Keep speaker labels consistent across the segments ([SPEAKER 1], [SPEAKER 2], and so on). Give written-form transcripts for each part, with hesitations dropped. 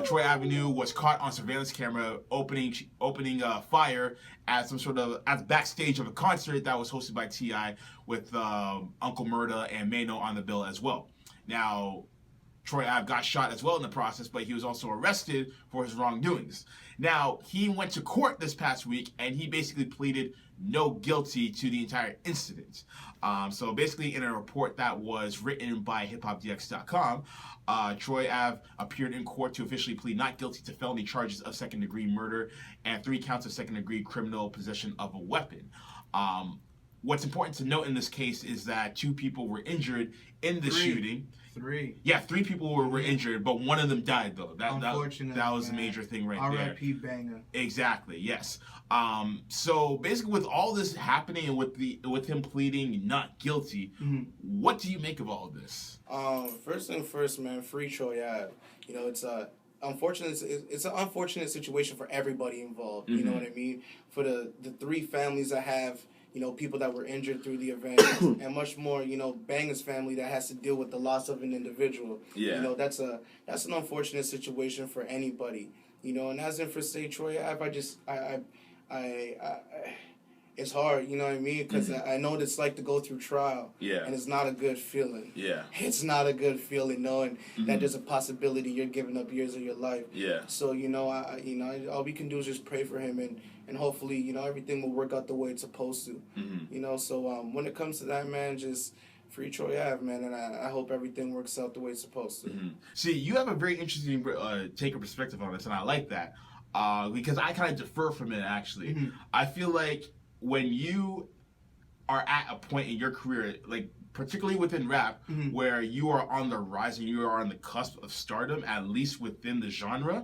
[SPEAKER 1] Troy Avenue was caught on surveillance camera opening fire at some sort of at the backstage of a concert that was hosted by T.I. with Uncle Murda and Mano on the bill as well. Now, Troy Ave got shot as well in the process, but he was also arrested for his wrongdoings. Now, he went to court this past week, and he basically pleaded no guilty to the entire incident. So basically, in a report that was written by hiphopdx.com, Troy Ave appeared in court to officially plead not guilty to felony charges of second-degree murder and 3 counts of second-degree criminal possession of a weapon. What's important to note in this case is that 2 people were injured in the shooting.
[SPEAKER 2] 3.
[SPEAKER 1] Yeah, 3 people were injured, but one of them died though.
[SPEAKER 2] Unfortunately,
[SPEAKER 1] that was a major thing right there.
[SPEAKER 2] R.I.P. Banger.
[SPEAKER 1] Exactly. Yes. So basically, with all this happening and with him pleading not guilty, what do you make of all of this?
[SPEAKER 3] First thing first, man. Free Troy Ave. You know, it's an unfortunate situation for everybody involved. You know what I mean? For the 3 families that have, you know, people that were injured through the event, and much more, you know, Banger's family that has to deal with the loss of an individual.
[SPEAKER 1] Yeah.
[SPEAKER 3] You know, that's an unfortunate situation for anybody. You know, and as in for say Troy Ave, it's hard, you know what I mean? Because I know what it's like to go through trial.
[SPEAKER 1] Yeah.
[SPEAKER 3] And it's not a good feeling.
[SPEAKER 1] Yeah.
[SPEAKER 3] It's not a good feeling knowing that there's a possibility you're giving up years of your life.
[SPEAKER 1] Yeah.
[SPEAKER 3] So, you know, all we can do is just pray for him and hopefully, you know, everything will work out the way it's supposed to. You know, so when it comes to that, man, just free Troy Ave, man, and I hope everything works out the way it's supposed to.
[SPEAKER 1] See, you have a very interesting take or perspective on this, and I like that because I kind of defer from it, actually. I feel like when you are at a point in your career, like particularly within rap, where you are on the rise and you are on the cusp of stardom, at least within the genre,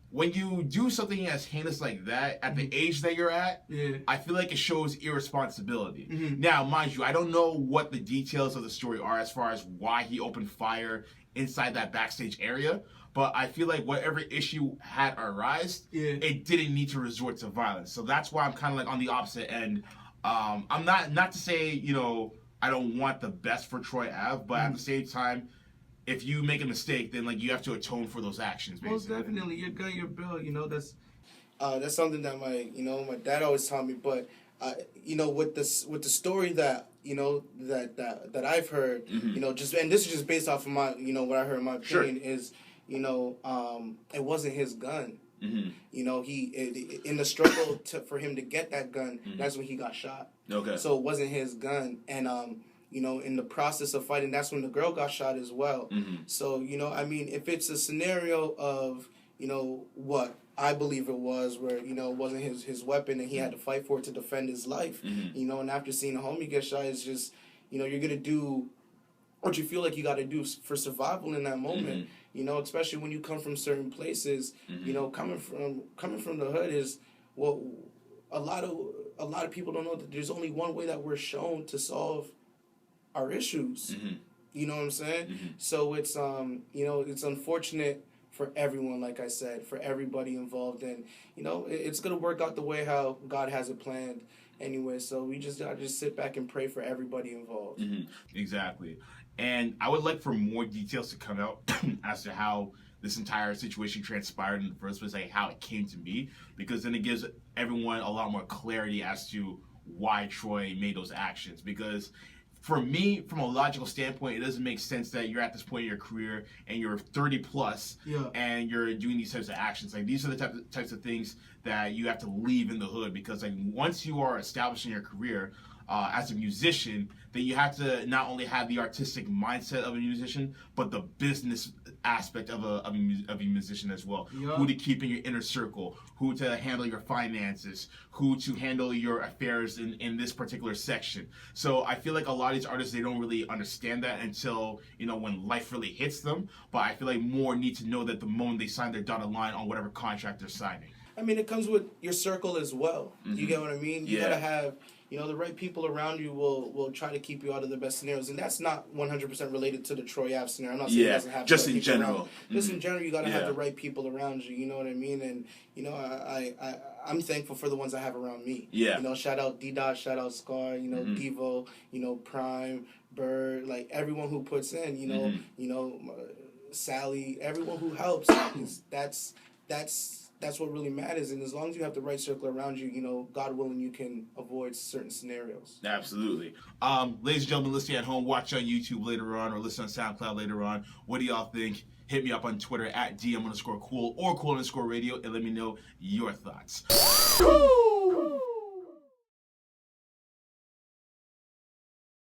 [SPEAKER 1] when you do something as heinous like that at the age that you're at, I feel like it shows irresponsibility. Now, mind you, I don't know what the details of the story are as far as why he opened fire inside that backstage area, but I feel like whatever issue had arisen, it didn't need to resort to violence. So that's why I'm kind of like on the opposite end. I'm not to say, you know, I don't want the best for Troy Ave, but at the same time, if you make a mistake, then like you have to atone for those actions. Basically.
[SPEAKER 2] Most definitely, your gun, your bill. You know, that's
[SPEAKER 3] something that my dad always taught me. But you know, with the story that you know that I've heard, you know, just and this is just based off of my, you know, what I heard. My opinion is, you know, it wasn't his gun. You know, he in the struggle for him to get that gun, that's when he got shot.
[SPEAKER 1] Okay.
[SPEAKER 3] So it wasn't his gun, and you know, in the process of fighting, that's when the girl got shot as well. So, you know, I mean, if it's a scenario of, you know, what I believe it was, where, you know, it wasn't his weapon and he had to fight for it to defend his life, you know, and after seeing a homie get shot, it's just, you know, you're going to do what you feel like you got to do for survival in that moment, you know, especially when you come from certain places, you know, coming from the hood is, well, a lot of people don't know that there's only one way that we're shown to solve our issues. You know what I'm saying? So it's you know, it's unfortunate for everyone, like I said, for everybody involved, and you know, it's gonna work out the way how God has it planned anyway. So we just gotta just sit back and pray for everybody involved.
[SPEAKER 1] Exactly. And I would like for more details to come out as to how this entire situation transpired in the first place, like how it came to be, because then it gives everyone a lot more clarity as to why Troy made those actions. Because for me, from a logical standpoint, it doesn't make sense that you're at this point in your career and you're 30 plus and you're doing these types of actions. Like, these are the types of things that you have to leave in the hood, because like once you are established in your career as a musician, then you have to not only have the artistic mindset of a musician, but the business aspect of a musician as well. Who to keep in your inner circle, who to handle your finances, who to handle your affairs in this particular section. So I feel like a lot of these artists, they don't really understand that until, you know, when life really hits them. But I feel like more need to know that the moment they sign their dotted line on whatever contract they're signing.
[SPEAKER 3] I mean, it comes with your circle as well. You get what I mean? You gotta have, you know, the right people around you will try to keep you out of the best scenarios, and that's not 100% related to the Troy Ave scenario. I'm not saying it doesn't have
[SPEAKER 1] just
[SPEAKER 3] the right
[SPEAKER 1] in
[SPEAKER 3] people
[SPEAKER 1] general.
[SPEAKER 3] around. Just in general, you gotta have the right people around you. You know what I mean? And you know, I'm thankful for the ones I have around me. You know, shout out D-Dot, shout out Scar. You know, Devo. You know, Prime, Bird. Like everyone who puts in. You know, Sally, everyone who helps. That's what really matters. And as long as you have the right circle around you, you know, God willing, you can avoid certain scenarios.
[SPEAKER 1] Absolutely. Ladies and gentlemen, listening at home, watch on YouTube later on or listen on SoundCloud later on. What do y'all think? Hit me up on Twitter at DM_cool or cool_radio and let me know your thoughts.